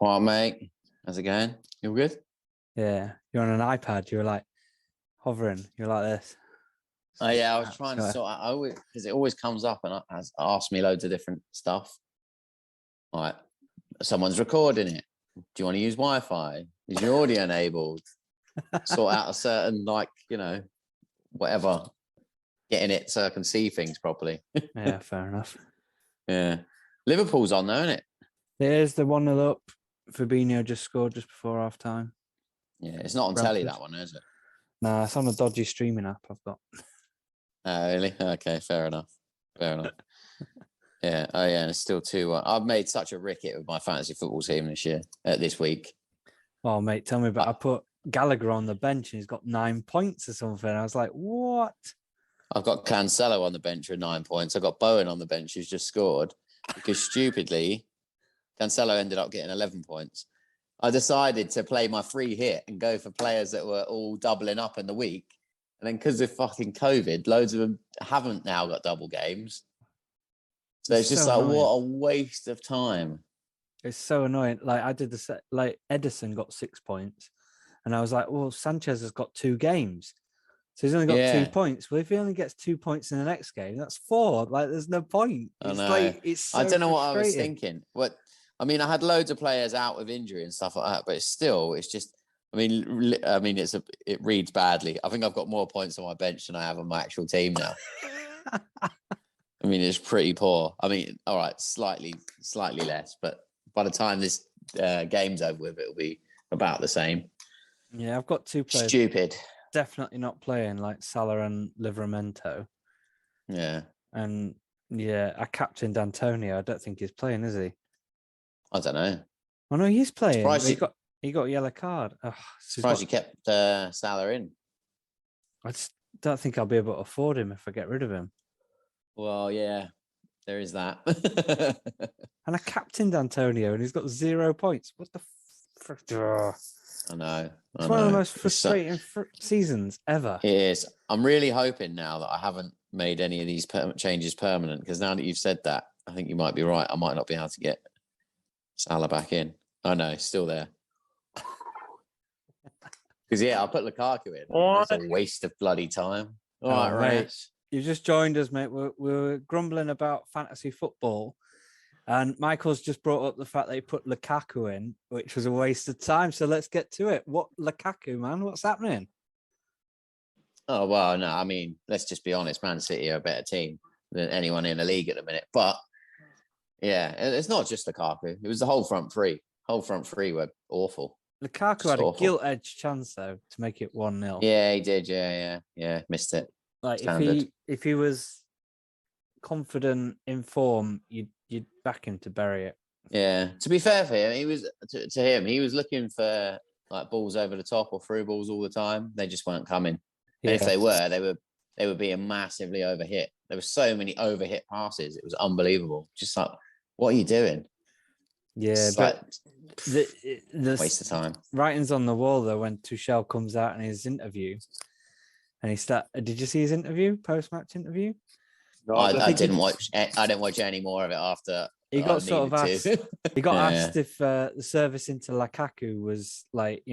What, mate? How's it going? You all good? Yeah, you're on an iPad. You're like hovering. You're like this. Oh yeah, I was trying to sort out because it always comes up and asks me loads of different stuff. Like, someone's recording it. Do you want to use Wi-Fi? Is your audio enabled? Sort out a certain whatever, getting it so I can see things properly. Yeah, fair enough. Yeah, Liverpool's on though, isn't it? There's the 1-0 up. Fabinho just scored just before half time. Yeah, it's not on telly, that one, is it? Nah, it's on a dodgy streaming app I've got. Oh, really? Okay, fair enough. Yeah. Oh, yeah. And it's still 2-1. I've made such a ricket with my fantasy football team this week. Oh, mate, tell me about. I put Gallagher on the bench and he's got 9 points or something. I was like, what? I've got Cancelo on the bench with 9 points. I've got Bowen on the bench who's just scored because stupidly, Cancelo ended up getting 11 points. I decided to play my free hit and go for players that were all doubling up in the week. And then because of fucking COVID, loads of them haven't now got double games. So it's just so like, annoying. What a waste of time. It's so annoying. Like I did like Edison got 6 points and I was like, well, Sanchez has got 2 games. So he's only got 2 points. Well, if he only gets 2 points in the next game, that's 4. Like there's no point. It's I know. Like, it's so I don't know what I was thinking. I mean, I had loads of players out with injury and stuff like that, but it's just, it reads badly. I think I've got more points on my bench than I have on my actual team now. I mean, it's pretty poor. I mean, all right, slightly less, but by the time this game's over with, it'll be about the same. Yeah, I've got 2 players. Stupid. Definitely not playing, like Salah and Livramento. Yeah. And yeah, I captained Antonio. I don't think he's playing, is he? I don't know. Oh no, he's playing. He got a yellow card. Surprised you kept Salah in. I just don't think I'll be able to afford him if I get rid of him. Well, yeah, there is that. And I captained Antonio, and he's got 0 points. What the frick? I know. It's one of the most frustrating seasons ever. It is. I'm really hoping now that I haven't made any of these changes permanent, because now that you've said that, I think you might be right. I might not be able to get Salah back in. I know, still there. Because, I'll put Lukaku in. What? That's a waste of bloody time. All right, right. You just joined us, mate. We're grumbling about fantasy football. And Michael's just brought up the fact that he put Lukaku in, which was a waste of time. So let's get to it. What Lukaku, man? What's happening? Oh, well, no, I mean, let's just be honest. Man City are a better team than anyone in the league at the minute. But, yeah, it's not just Lukaku. It was the whole front three. Whole front three were awful. Lukaku had a gilt-edged chance, though, to make it 1-0. Yeah, he did. Yeah. Missed it. Like, if he was confident in form, you'd back him to bury it. Yeah. To be fair for him, he was he was looking for like balls over the top or through balls all the time. They just weren't coming. Yeah. And if they were being massively overhit. There were so many overhit passes. It was unbelievable. Just like, what are you doing? Yeah, it's but the waste of time. Writing's on the wall though when Tuchel comes out in his interview, and did you see his interview, post-match interview? No, I didn't watch. I didn't watch any more of it after. He got sort of asked. He got asked if the service into Lukaku was like,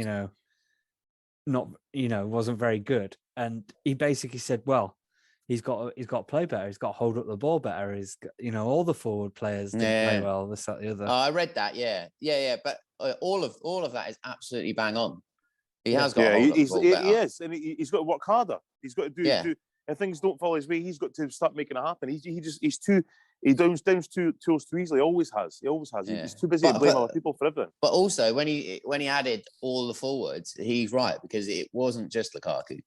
not, wasn't very good, and he basically said, "Well, he's got to play better. He's got to hold up the ball better. He's, all the forward players didn't play well. This, that, the other." I read that. Yeah. But all of that is absolutely bang on. He has got. To hold up the ball better. He is, and he's got to work harder. He's got to do. If things don't fall his way, he's got to start making it happen. He downs too easily. He always has. Yeah. He's too busy to blame other people for everything. But also, when he added all the forwards, he's right, because it wasn't just Lukaku.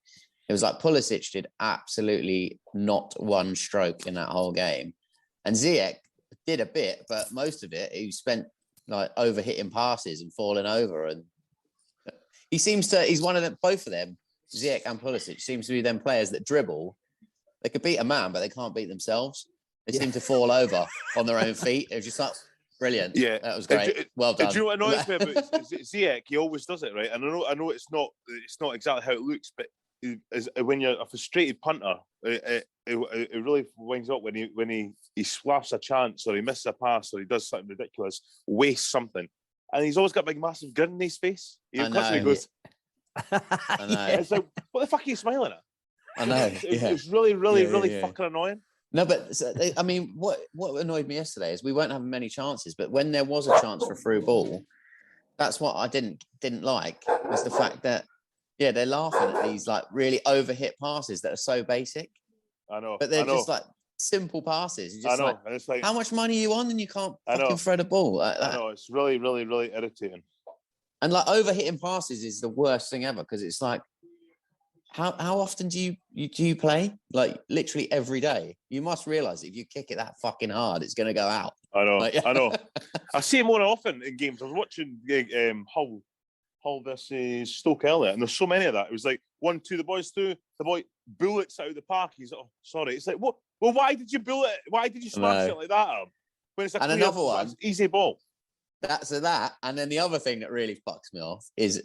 It was like Pulisic did absolutely not one stroke in that whole game, and Ziyech did a bit, but most of it he spent like over hitting passes and falling over. And he's one of them. Both of them, Ziyech and Pulisic, seems to be them players that dribble. They could beat a man, but they can't beat themselves. They seem to fall over on their own feet. It was just like brilliant. Yeah, that was great. Well done. Do you know what annoys me about Ziyech? He always does it, right? And I know it's not exactly how it looks, but when you're a frustrated punter, it really winds up when he slaps a chance, or he misses a pass, or he does something ridiculous, wastes something, and he's always got a big, massive grin in his face. He constantly goes, I know. It's like, what the fuck are you smiling at? I know. It's really, really fucking annoying. No, but I mean, what annoyed me yesterday is we weren't having many chances, but when there was a chance for a through ball, that's what I didn't like, was the fact that they're laughing at these like really overhit passes that are so basic. I know, but they're just like simple passes. You're just I know, like, and it's like, how much money are you on, and you can't fucking throw the ball like that? I know, it's really, really, really irritating. And like overhitting passes is the worst thing ever, because it's like, how often do you play? Like literally every day. You must realize if you kick it that fucking hard, it's going to go out. I know, like, I know. I see it more often in games. I was watching Hull versus Stoke earlier, and there's so many of that. It was like 1-2, the boys through, the boy bullets out of the park. He's like, oh, sorry. It's like, what? Well, why did you bullet? Why did you smash it like that? When it's a clear, another one, easy ball. That's that. And then the other thing that really fucks me off is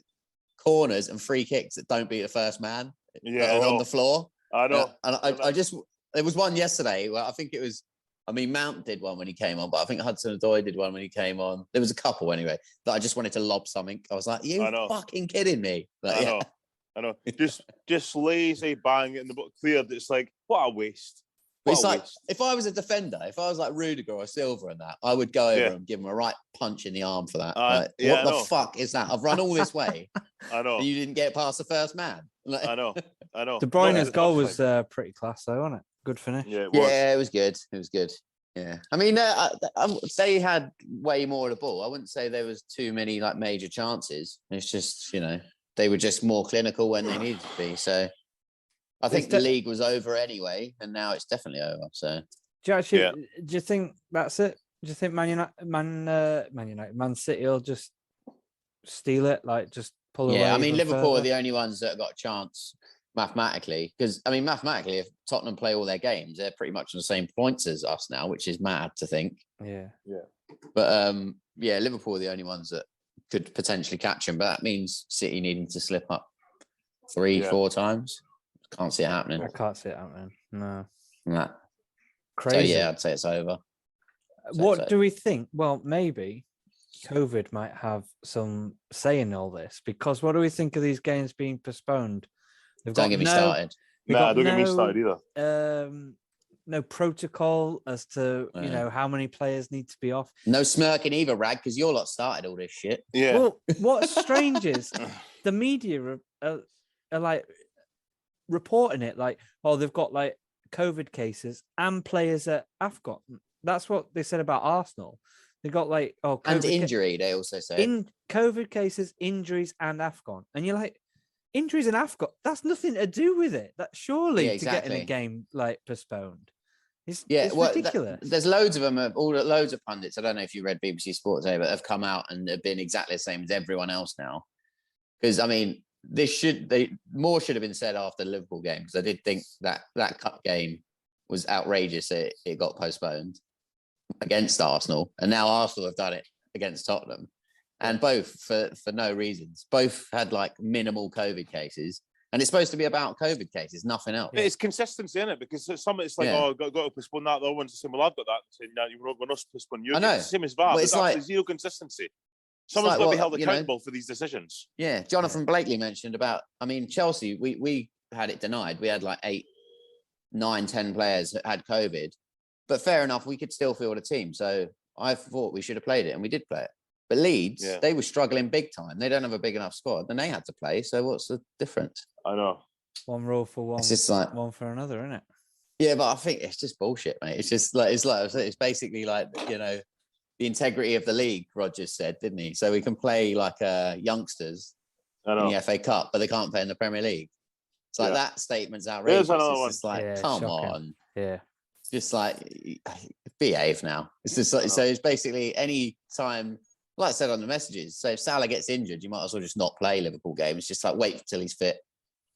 corners and free kicks that don't beat the first man. That are on the floor. I know. And I just, there was one yesterday where I think it was, I mean, Mount did one when he came on, but I think Hudson-Odoi did one when he came on. There was a couple anyway that I just wanted to lob something. I was like, you fucking kidding me? Like, I know. Just lazy bang in the book cleared. It's like, what a waste. But it's like, if I was a defender, if I was like Rudiger or Silva and that, I would go over and give him a right punch in the arm for that. Like, what the fuck is that? I've run all this way. I know. And you didn't get past the first man. Like, I know. De Bruyne's goal was pretty class, though, wasn't it? Good finish. Yeah, it was good. It was good. Yeah. I mean, they had way more of the ball. I wouldn't say there was too many like major chances. It's just, they were just more clinical when they needed to be. So I think the league was over anyway, and now it's definitely over. So do you think that's it? Do you think Man City will just steal it, like just pull away? Yeah, I mean, Liverpool further? are the only ones that got a chance mathematically, because I mean, mathematically, if Tottenham play all their games, they're pretty much on the same points as us now, which is mad to think. Yeah. But Liverpool are the only ones that could potentially catch them. But that means City needing to slip up 3-4 times. Can't see it happening. I can't see it happening. No. Nah. Crazy. So I'd say it's over. What do we think? Well, maybe COVID might have some say in all this, because what do we think of these games being postponed? Don't get me started. Don't get me started either. No protocol as to how many players need to be off. No smirking either, Wragg, because your lot started all this shit. Yeah. Well, what's strange is the media are like reporting it like, oh, they've got like COVID cases and players at AFCON. That's what they said about Arsenal. They got like COVID and injury. They also say in COVID cases, injuries, and AFCON, and you're like, injuries and AFCON. That's nothing to do with it. That surely to getting a game like postponed. It's ridiculous. There's loads of them. Loads of pundits. I don't know if you read BBC Sport today, but have come out and have been exactly the same as everyone else now. Because I mean, more should have been said after the Liverpool game, because I did think that cup game was outrageous. It got postponed against Arsenal, and now Arsenal have done it against Tottenham, and both for no reasons. Both had like minimal COVID cases, and it's supposed to be about COVID cases, nothing else. It's consistency, isn't it? Because some it's like, got to postpone that. The other ones are saying, well, I've got that. Saying, no, we're not postponing you. I know. It's the same as that. It's like zero consistency. Someone's got to be held accountable for these decisions. Yeah, Jonathan Blakely mentioned about, I mean, Chelsea, we had it denied. We had like 8, 9, 10 players that had COVID. But fair enough, we could still field a team. So I thought we should have played it, and we did play it. But Leeds, they were struggling big time. They don't have a big enough squad, and they had to play. So what's the difference? I know. One rule for one, it's just like one for another, isn't it? Yeah, but I think it's just bullshit, mate. It's just like it's basically like, the integrity of the league, Rodgers said, didn't he? So we can play like youngsters in the FA Cup, but they can't play in the Premier League. It's like that statement's outrageous. It's just like, come on. Yeah. It's just like, behave now. It's just like, so it's basically any time, like I said on the messages, so if Salah gets injured, you might as well just not play Liverpool games. Just like wait till he's fit,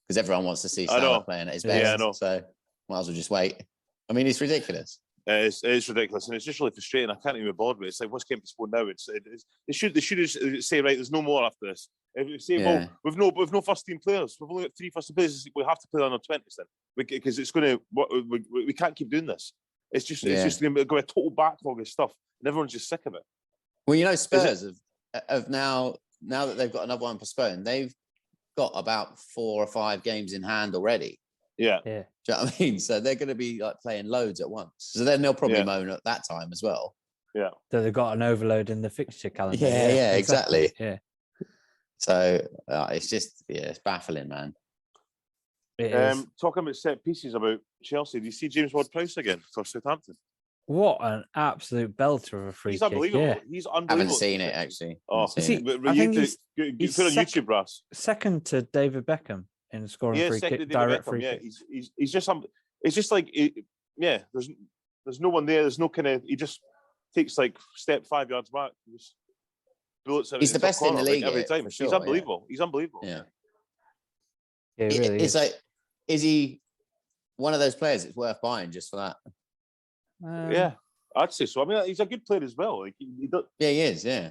because everyone wants to see Salah playing at his best. Yeah, I know. So might as well just wait. I mean, it's ridiculous. It's ridiculous, and it's just really frustrating. I can't even be bothered with it. It's like, what's game postponed now? They should just say, right, there's no more after this. If you say, well, we've no first team players. We've only got 3 first team players. We have to play under 20s then, because it's going to. We can't keep doing this. It's just going to go a total backlog of stuff, and everyone's just sick of it. Well, Spurs have of now that they've got another one postponed, they've got about 4 or 5 games in hand already. Yeah. Yeah. Do you know what I mean? So they're going to be like playing loads at once. So then they'll probably moan at that time as well. Yeah. So they've got an overload in the fixture calendar. Yeah, exactly. Yeah. So it's just, it's baffling, man. It is. Talking about set pieces about Chelsea, do you see James Ward-Prowse again for Southampton? What an absolute belter of a free He's kick. unbelievable. Yeah. He's unbelievable. Haven't seen it, actually. Oh, Is he- but I think he's he's put on sec- YouTube, Brass. Second to David Beckham in scoring free kick, direct free kick. He's just it's just like there's no one there. There's no kind of, he just takes like step 5 yards back. Just bullets. He's the best in the league every time. for sure, He's unbelievable. He's unbelievable. Yeah. Yeah, it really It's is. like, is he one of those players that's worth buying just for that? Yeah, I'd say so. I mean, he's a good player as well. Like he does. Yeah, he is. Yeah,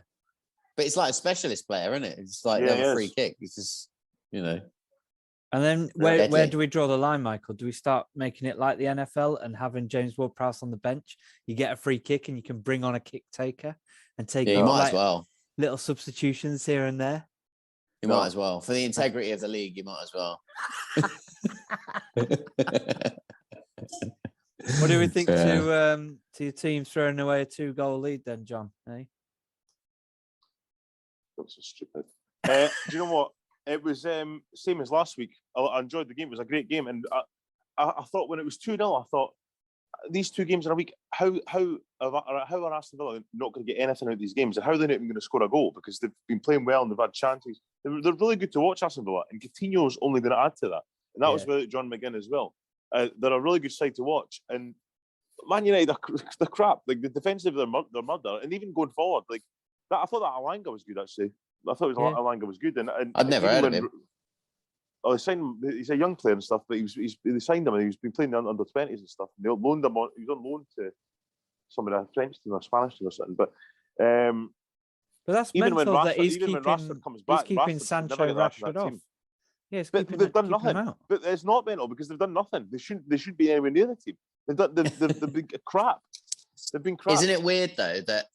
but it's like a specialist player, isn't it? It's like Yeah, another free kick. It's just, And then where do we draw the line, Michael? Do we start making it like the NFL and having James Ward-Prowse on the bench? You get a free kick and you can bring on a kick taker and take you might as well. little substitutions here and there. You might as well. For the integrity of the league, you might as well. What do we think to your team throwing away a 2-goal lead then, John? Eh? That's so stupid. Do you know what? It was same as last week. I enjoyed the game. It was a great game, and I thought when it was 2-0, I thought these 2 games in a week, how are Aston Villa not going to get anything out of these games, and how are they not even going to score a goal because they've been playing well and they've had chances. They're really good to watch, Aston Villa, and Coutinho's only going to add to that. And that was without John McGinn as well. They're a really good side to watch. And Man United, they're crap. Like the defensive, they're murder. And even going forward, like that, I thought that Alanga was good actually. I thought Alanga was good. And I'd never heard of him. Oh, they signed him. He's a young player and stuff, but they signed him and he's been playing under 20s and stuff. And they loaned him on. He was on loan to some of the French team or Spanish team or something. But that's even mental when that he's keeping Rashford comes back, he's keeping Sancho Rashford off. Yeah, but they've done nothing. But it's not mental because they've done nothing. They shouldn't be anywhere near the team. They've been crap. They've been crap. Isn't it weird though that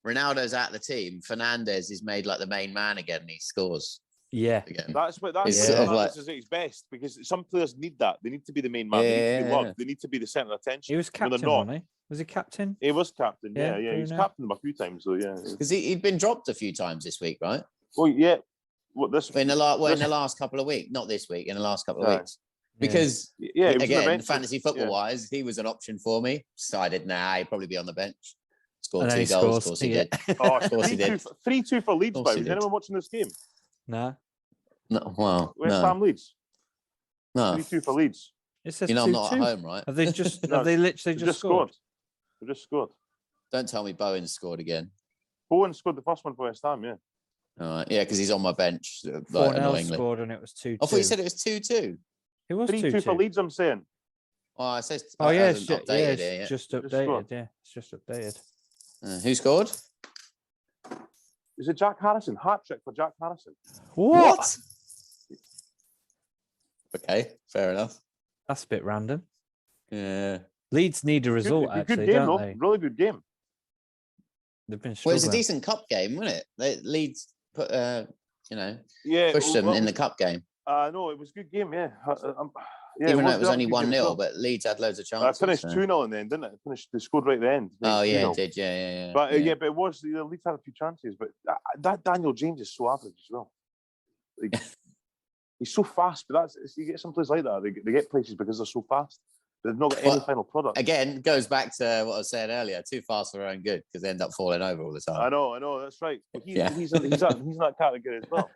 Ronaldo's out the team, Fernandes is made like the main man again, and he scores. Yeah, again. That's Fernandes is at his best because some players need that. They need to be the main man. Yeah, they need to be loved. They need to be the centre of attention. he was captain, wasn't he? Was he captain? He was captain. Yeah. He was Bruno. captain a few times. So yeah, Because he'd been dropped a few times this week, right? well, yeah. What this? In the last couple of weeks, not this week, in the last couple of weeks. Because he was on the again, bench. fantasy football wise, he was an option for me. Decided, he'd probably be on the bench. Scored And then 2 he goals, scores. of course he Yeah. did. Oh, Of course he did. 3-2 for Leeds. Of But course he was did. anyone watching this game? No, No, well, West no, Ham Leeds. no. 3-2 for Leeds. it says You know, I'm 2-2. not at home, right? Have they just? No, have they literally They just scored? They just scored. Don't tell me Bowen scored again. Bowen scored the first one for West Ham. Yeah. All right, yeah, because he's on my bench. Like, 4-0 annoyingly. scored and it was 2-2. I thought you said it was 2-2. It was 3-2 for 2-2. Leeds. I'm saying. Oh, it says. Oh it yeah, hasn't updated it it's yet. just scored. updated. Yeah, it's just updated. Who scored? Is it Jack Harrison? Hat trick for Jack Harrison. What? Okay, fair enough. That's a bit random. Yeah. Leeds need a result, good actually, game, don't though. they? Really good game. They've been Well, struggling. it's a decent cup game, wasn't it? Leeds put, Yeah. pushed them in the cup game. No, it was a good game. Yeah. Even though it was only a good game 1-0, as well. but Leeds had loads of I chances. finished so. 2-0 in the end, didn't it? They scored right at the end. Oh, yeah, 2-0. it did. Yeah. But but it was Leeds had a few chances. But that Daniel James is so average as well. Like, he's so fast, but you get some players like that. They get places because they're so fast. They've not got any final product. Again, goes back to what I was saying earlier. Too fast for their own good because they end up falling over all the time. I know. That's right. But he's in that category as well.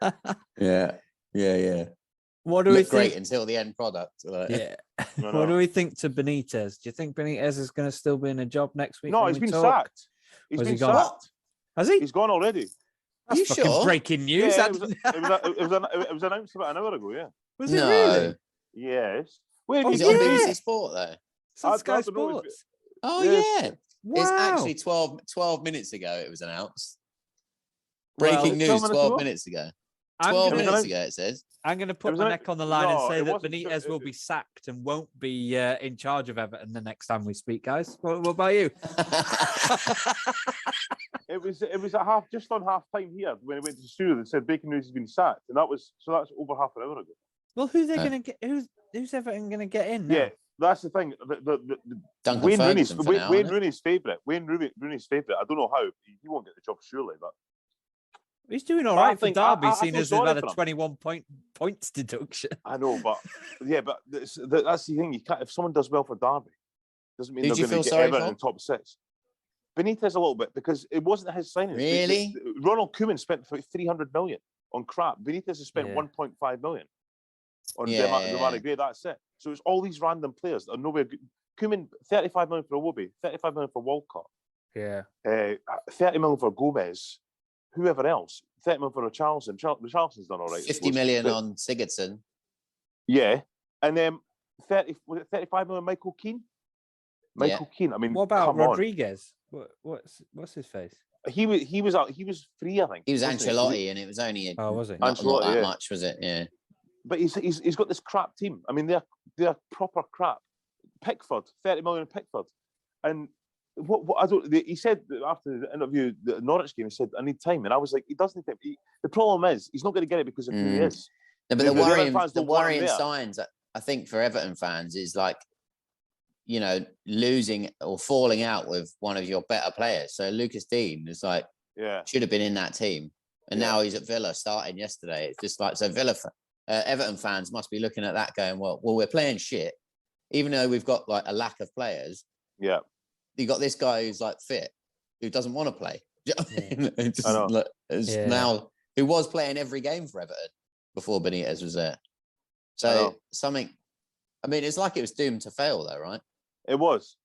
Yeah. What do we Look great think? until the end product. Like. Yeah. No. What do we think to Benitez? Do you think Benitez is going to still be in a job next week? No, when he's we been talk? sacked. He's Was been he gone? sacked. Has he? He's gone already. That's you fucking sure? breaking news. Yeah, it was announced about an hour ago. Yeah. Was it No. really? Yes. Where Oh, Is have it you on yeah. BBC Sport though? It's on I Sky don't know if Sports. Oh Yes. yeah. Wow. It's actually 12 minutes ago it was announced. Well, Breaking it's 12 news minutes 12 ago. minutes ago. 12 gonna, minutes ago, it says. I'm going to put my neck on the line and say that Benitez will be sacked and won't be in charge of Everton the next time we speak, guys. What about you? It was at just on half time here when it went to the studio that said Bacon News has been sacked, and that's over half an hour ago. Well, who's they going to get? Who's Everton going to get in now? Yeah, that's the thing. Duncan Wayne Rooney's Ferguson for now, Wayne Rooney's favourite. Wayne Rooney's favourite. I don't know how he won't get the job surely, but he's doing all right for Derby, seeing as they've had a 21 points deduction. I know, but that's the thing. You can't, if someone does well for Derby, doesn't mean they're going to get Everton in top 6. Benitez a little bit because it wasn't his signing. Really? Ronald Koeman spent 300 million on crap. Benitez has spent 1.5 million on Devon Gray. That's it. So it's all these random players that are nowhere good. Koeman, 35 million for Iwobi, 35 million for Walcott. Yeah. 30 million for Gomez. Whoever else, 30 million for Richarlison. Richarlison's done all right. 50 million on Sigurdsson. Yeah. And then 35 million Michael Keane? Michael Keane. I mean, what about Rodriguez? What's his face? He was free, I think. He was Ancelotti, and it was only was it? Not that much, was it? Yeah. But he's got this crap team. I mean, they're proper crap. Pickford, 30 million in Pickford, and what I don't. He said after the interview, the Norwich game, he said, "I need time," and I was like, "He doesn't need time." The problem is, he's not going to get it because of who he is. No, but the worrying signs, I think, for Everton fans is like, you know, losing or falling out with one of your better players. So Lucas Dean is like, should have been in that team, and now he's at Villa starting yesterday. It's just like, so Everton fans must be looking at that going, well, we're playing shit, even though we've got like a lack of players. Yeah, you got this guy who's like fit, who doesn't want to play. Now, who was playing every game for Everton before Benitez was there. So something. I mean, it's like it was doomed to fail, though, right? It was,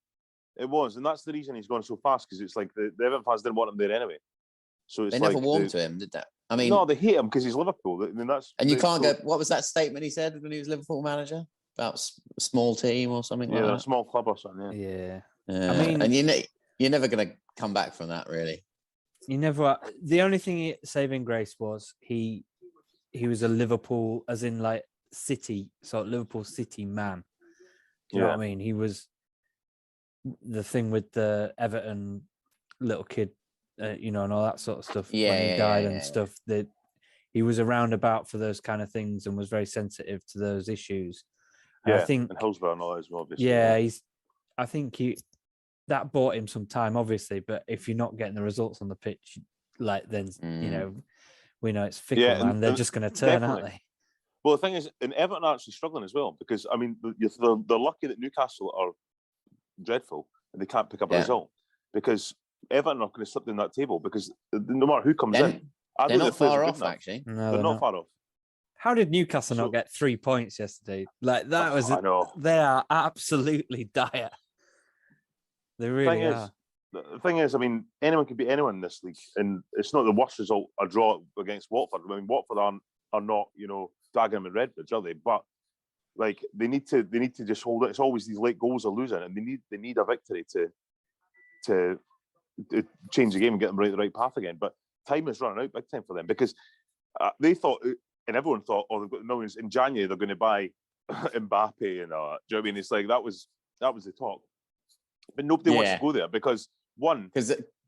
and that's the reason he's gone so fast, because it's like the Everton fans didn't want him there anyway. So it's they never warmed to him, did that? I mean, no, they hate him because he's Liverpool. I mean, you can't go. What was that statement he said when he was Liverpool manager about a small team or something? Yeah, like a small club or something. Yeah. I mean, and you're never going to come back from that, really. You never. The only thing saving grace was he was a Liverpool, as in like City, so Liverpool City man. Do you know what I mean? He was the thing with the Everton little kid, and all that sort of stuff. When he died and stuff. That he was around about for those kind of things and was very sensitive to those issues. Yeah, I think, and Hillsborough and all that as well. Obviously. Yeah, I think that bought him some time, obviously. But if you're not getting the results on the pitch, like then we know it's fickle, man. They're just going to turn, aren't they? Well, the thing is, and Everton are actually struggling as well, because I mean, they're lucky that Newcastle are dreadful and they can't pick up a result, because Everton are going to slip in that table, because no matter who comes in, they're not far off. Actually, no, they're not far off. How did Newcastle not get 3 points yesterday? Like that was. I know. They are absolutely dire. They really are. The thing is, I mean, anyone can beat anyone in this league, and it's not the worst result a draw against Watford. I mean, Watford are not, Dagenham and Redbridge, are they? But like they need to just hold it. It's always these late goals are losing, and they need a victory to change the game and get them the right path again. But time is running out big time for them, because they thought, and everyone thought, they've got millions in January. They're going to buy Mbappe, and do you know what I mean? It's like that was the talk, but nobody wants to go there because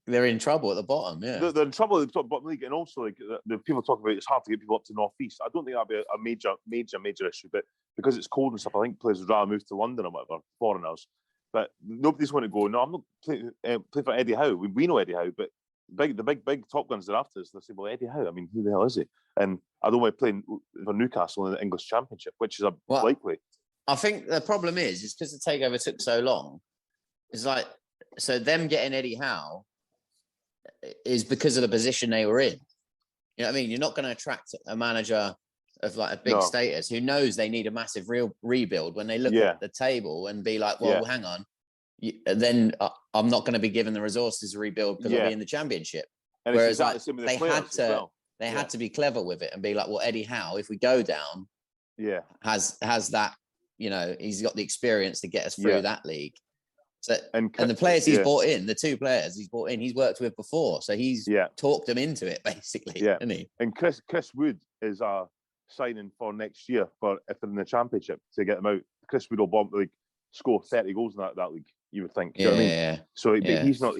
they're in trouble at the bottom. Yeah, they're in trouble at the top bottom league, and also like the people talk about it's hard to get people up to North East. I don't think that'll be a major issue, but because it's cold and stuff, I think players would rather move to London or whatever, foreigners. But nobody's going to go. No, I'm not playing for Eddie Howe. We know Eddie Howe, but the big top guns are after us. They say, well, Eddie Howe. I mean, who the hell is he? And I don't want to play for Newcastle in the English Championship, which is likely. I think the problem is because the takeover took so long. It's like, so them getting Eddie Howe is because of the position they were in. You know what I mean? You're not going to attract a manager of like a big status who knows they need a massive rebuild when they look at the table and be like, well, hang on. Then I'm not going to be given the resources to rebuild because I'll be in the Championship. And whereas they had to be clever with it and be like, well, Eddie Howe, if we go down, has that, he's got the experience to get us through that league. So, and the players he's bought in, the 2 players he's bought in, he's worked with before. So he's talked them into it, basically. Yeah. Hasn't he? And Chris Wood is a signing for next year for if they're in the Championship to get them out. Chris Wood will score 30 goals in that league, you would think. You know what I mean? Yeah. So but he's not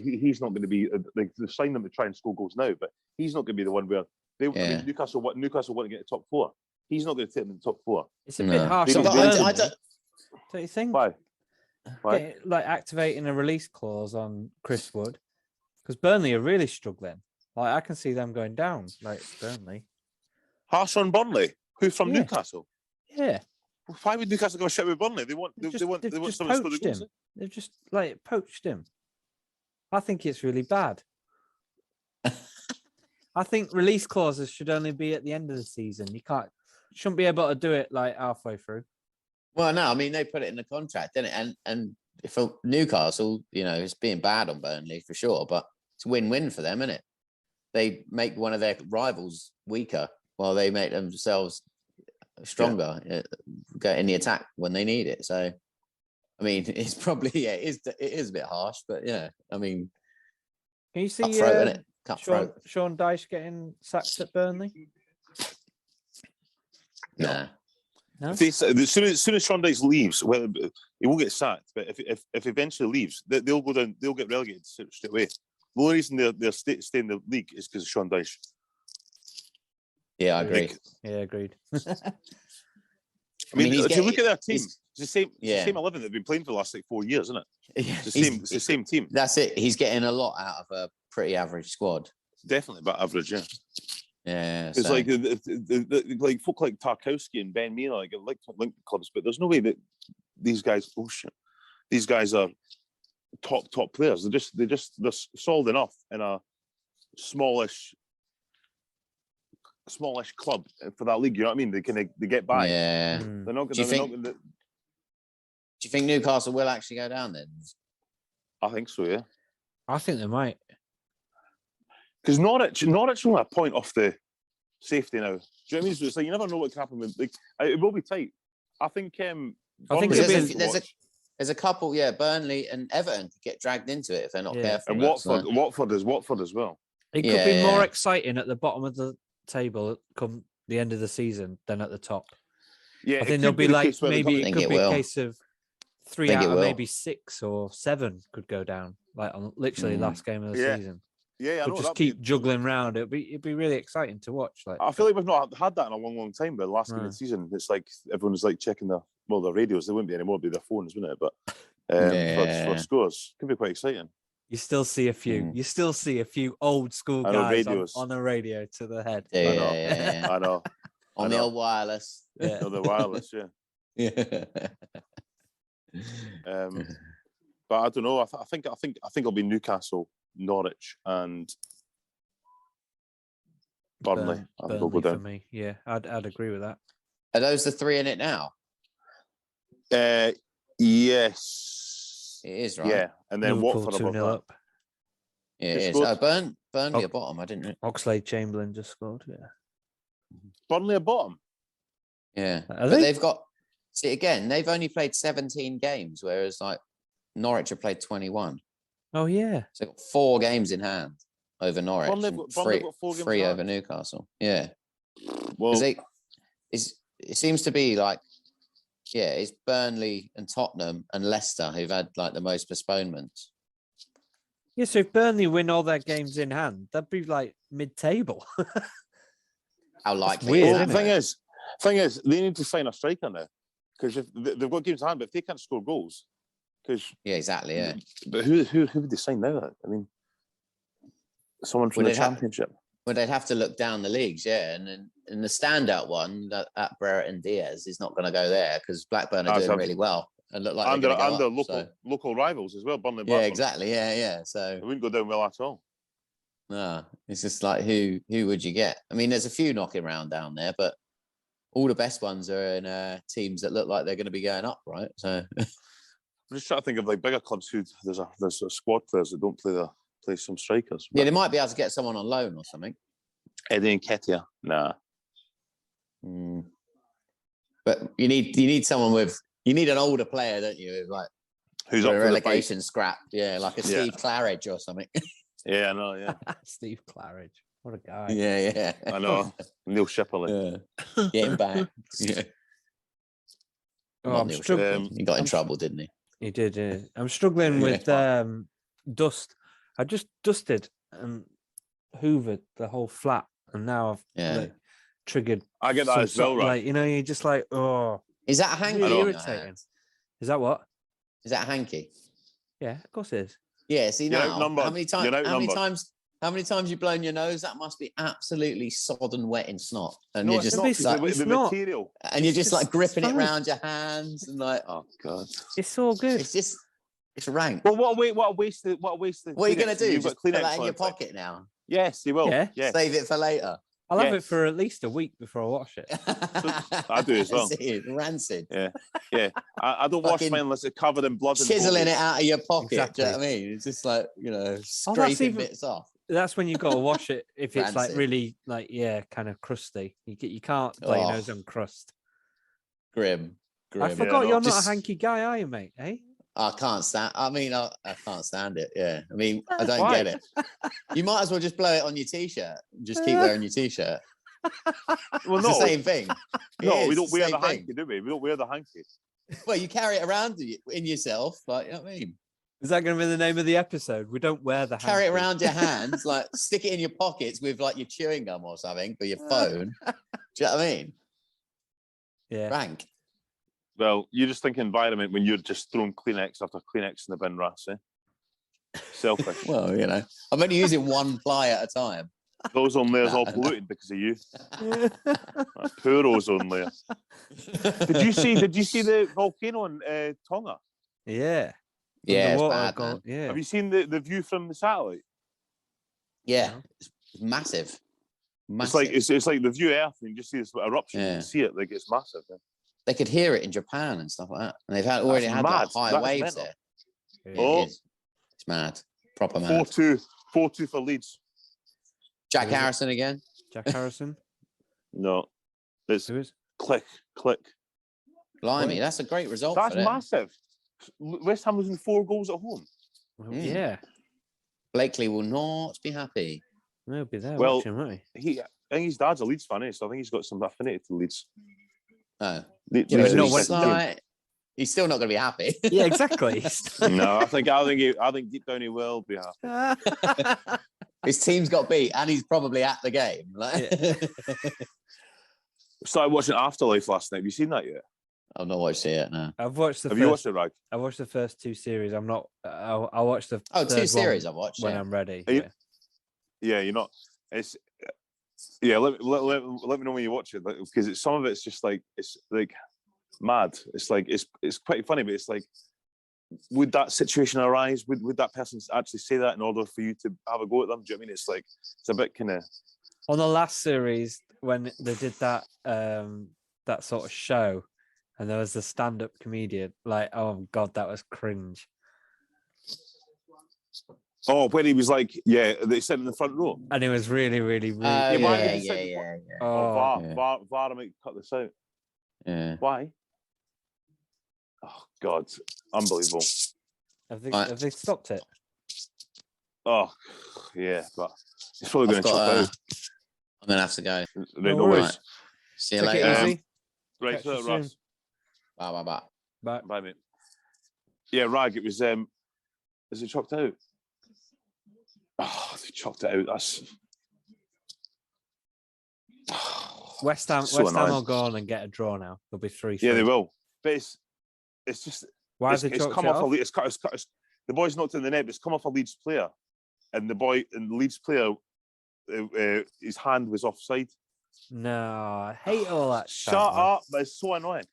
going to be they sign them to try and score goals now, but he's not going to be the one where I mean, Newcastle want to get the top 4. He's not going to take them in the top 4. It's a bit harsh. Don't you think? Why? Like activating a release clause on Chris Wood, because Burnley are really struggling. Like I can see them going down. Like Burnley. Harsh on Burnley. Who from Newcastle? Yeah. Well, why would Newcastle go shit with Burnley? They want someone to score the goals. They've just poached him. I think it's really bad. I think release clauses should only be at the end of the season. Shouldn't be able to do it like halfway through. Well, no, I mean they put it in the contract, didn't it? And for Newcastle, it's being bad on Burnley for sure, but it's a win-win for them, isn't it? They make one of their rivals weaker while they make themselves stronger, get in the attack when they need it. So, I mean, it's probably it is a bit harsh, but I mean, can you see Sean Dyche getting sacked at Burnley? Nah. No? As soon as Sean Dyche leaves, well, he won't get sacked. But if eventually leaves, they'll go down. They'll get relegated straight away. The only reason they're staying in the league is because of Sean Dyche. Yeah, I agree. Agreed. I mean, if you look at their team, it's the same 11 that have been playing for the last 4 years, isn't it? It's the same team. That's it. He's getting a lot out of a pretty average squad. Definitely about average, yeah. Yeah, it's like like folk like Tarkowski and Ben Mee, like linked clubs, but there's no way that these guys. Oh shit, these guys are top players. They're solid enough in a smallish club for that league. You know what I mean? They get by. Yeah. They're not going. Do you think Newcastle will actually go down then? I think so. Yeah. I think they might. Because Norwich are a point off the safety now. Do you know what I mean? So it's like you never know what can happen with. Like, it will be tight. I think. There's a couple. Yeah, Burnley and Everton could get dragged into it if they're not careful. And Watford as well. It could be more exciting at the bottom of the table come the end of the season than at the top. Yeah, I think there'll be like maybe it could be a case of 3 out of maybe 6 or 7 could go down, like on literally last game of the season. Yeah, I know. Just keep juggling around. It'd be really exciting to watch. Like I feel like we've not had that in a long time. But the last game of the season, it's like everyone's like checking their radios. There wouldn't be anymore. It'd be their phones, wouldn't it? But for scores, could be quite exciting. You still see a few. You still see a few old school guys on the radio to the head. Yeah. I know. On the old wireless. Yeah. On the wireless. Yeah. But I don't know. I think it'll be Newcastle, Norwich, and Burnley. Burnley go down. For me. Yeah, I'd agree with that. Are those the 3 in it now? Yes, it is, right? Yeah, and then Watford 2-0 up. Yeah, it is. Burnley at bottom. I didn't. Oxlade-Chamberlain just scored. Yeah. Burnley at bottom. Yeah, but they've got. See again, they've only played 17 games, whereas like Norwich have played 21. Oh yeah, so got 4 games in hand over Norwich, Burnley got 4 games 3 over Newcastle. Yeah, well, it seems to be like, it's Burnley and Tottenham and Leicester who've had like the most postponements. Yeah, so if Burnley win all their games in hand, that'd be like mid-table. How likely? Weird, the thing is, they need to sign a striker now because if they've got games in hand, but if they can't score goals. Exactly. Yeah, but who would they sign now? I mean, someone from the Championship. They'd have to look down the leagues, and the standout one at Brereton Diaz is not going to go there because Blackburn are doing really well and look like they're going to go up, local rivals as well. Burnley, yeah, exactly. Yeah. So it wouldn't go down well at all. No, it's just like who would you get? I mean, there's a few knocking around down there, but all the best ones are in teams that look like they're going to be going up, right? So. I'm just trying to think of like bigger clubs who there's a squad players that don't play some strikers. Yeah, they might be able to get someone on loan or something. Eddie Nketiah, nah. But you need someone you need an older player, don't you? Like Who's For up a for relegation scrap? Yeah, like a Yeah. Steve Claridge or something. the fight? Yeah, I know. Yeah, Steve Claridge. What a guy. yeah. I know. Neil Shipperley. Yeah. Get him back. Yeah. Oh, Not I'm Neil struggling. Shipperley. He got in I'm trouble, didn't he? He did. Yeah. I'm struggling Yeah. with dust. I just dusted and hoovered the whole flat, and now I've Yeah. triggered. I get that some as well, sort- right? Like, you're just like, oh, Is that a hanky? really in your irritating. hand? Is that what? Is that a hanky? Yeah, of course it is. Yeah. See You're now, outnumbered. how many times? You're How many outnumbered. times? How many times you blown your nose? That must be absolutely sodden wet in snot, and No, you're it's just not. It's like, it's the not. material. and you're it's just just- like gripping it's it fine. around your hands, and like, Oh God. It's all good. it's rank. Well, what a waste of What are you gonna Kleenex. do? You've Just got put Kleenex that in on your it, like- pocket now. Yes, they will. Yeah. Yes. Save it for later. I'll have it yes. for at least a week before I wash it. I do as well. See, rancid. Yeah. I don't wash Fucking mine unless it's covered in blood and Chiseling it boogers. out of your pocket. Do you know what I Exactly. mean? It's just like, that's scraping even- bits off. That's when you've got to wash it if it's like Rancid. really kind of crusty. You can't play your Oh. nose on crust. Grim. I Grim. forgot no, you're not just- a hanky guy, are you, mate? Eh? I can't stand. I mean, I can't stand it. Yeah. I mean, I don't Why? get it. You might as well just blow it on your t-shirt. Just keep wearing your t-shirt. Well, It's no, the same thing. It no, is, we don't it's the wear the same thing. hanky, do we? We don't wear the hanky. Well, you carry it around in yourself, like, you know what I mean? Is that going to be the name of the episode? We don't wear the Carry it hanky. around your hands, like stick it in your pockets with like your chewing gum or something for your phone. Do you know what I mean? Yeah. Rank. Well, you just think environment when you're just throwing Kleenex after Kleenex in the bin, rats, eh? Selfish. Well, I'm only using one ply at a time. Those on there's all No. polluted because of you. That poor ozone layer. Did you see the volcano in Tonga? Yeah. Yeah, it's Underwater bad, man. Yeah. Have you seen the view from the satellite? Yeah, No. it's massive. It's like it's like the view Earth, and you just see this eruption. You Yeah. can see it like it's massive. Yeah. They could hear it in Japan and stuff like that, and they've already had like, mad. high That's waves mental. there. Yeah. Oh. It is. It's mad, proper mad. 4-2 for Leeds. Jack Who is it? Harrison again. Jack Harrison. No, it's Who is? click. Blimey, Wait. that's a great result That's for them. massive. West Ham losing 4 goals at home. Well, Mm. Yeah. Blakely will not be happy. He'll be there Well, watching, won't I think his dad's a Leeds fan, so I think he's got some affinity to Leeds. Oh, Leeds Yeah, but is no, his when- second team. he's still not going to be happy. he? Yeah, exactly. No, I think deep down he will be happy. His team's got beat, and he's probably at the game. Like, Started watching Afterlife last night. Have you seen that yet? I've not watched it yet. No. I've watched the Have first. you watched it, Wragg? I watched the first 2 series. I'm not. I'll watch the. Oh, third 2 one series I've watched. when Yeah. I'm ready. Are you- Yeah. Yeah, you're not. It's yeah. Let me know when you watch it because some of it's just like it's like mad. It's like it's quite funny, but it's like would that situation arise? Would that person actually say that in order for you to have a go at them? Do you know what I mean? It's like it's a bit kind of On the last series, when they did that that sort of show, and there was the stand-up comedian, like, oh god, that was cringe. oh when he was like they said in the front row. And it was really, really, really. Yeah, why yeah, did he say- yeah. Oh, Oh, VAR might cut this out. Yeah. Why? Oh God, unbelievable. have they stopped it? Oh yeah, but it's probably going I've to chop got, out. I'm gonna have to go. No, No worries. worries. See you Take it later. easy. Right, Catch you so Russ. soon. Bye, bye, bye. Bye. Bye, mate. Yeah, Rag, it was is it chopped out? Oh, they chopped it out. That's West Ham So annoying. will go on and get a draw now. There'll be 3-3. yeah, they will. But it's just Why have it's, they it's chopped come it off a off? lead. It's the boy's knocked in the net, but it's come off a Leeds player, and the Leeds player his hand was offside. No, I hate all that. Shut stuff, man. up! But it's so annoying.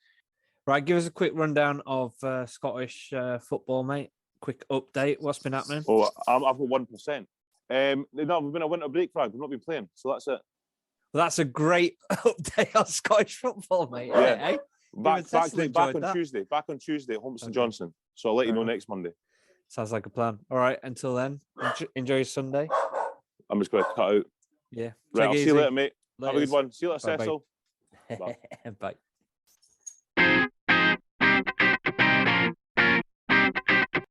Right, give us a quick rundown of Scottish football, mate. Quick update. What's been happening? Oh, I've got 1%. No, we've been a winter break, Rag. We've not been playing, so that's it. Well, that's a great update on Scottish football, mate. Yeah. Eh? Back Tesla back enjoyed on that. Tuesday. Back on Tuesday at Holmeston Okay. Johnson. So I'll let you Fair know enough. next Monday. Sounds like a plan. All right, until then, enjoy your Sunday. I'm just going to cut out. Yeah. Right, I'll Take it see you easy. later, mate. Have a good Laters. one. See you later, Bye-bye. Cecil. Bye. Bye.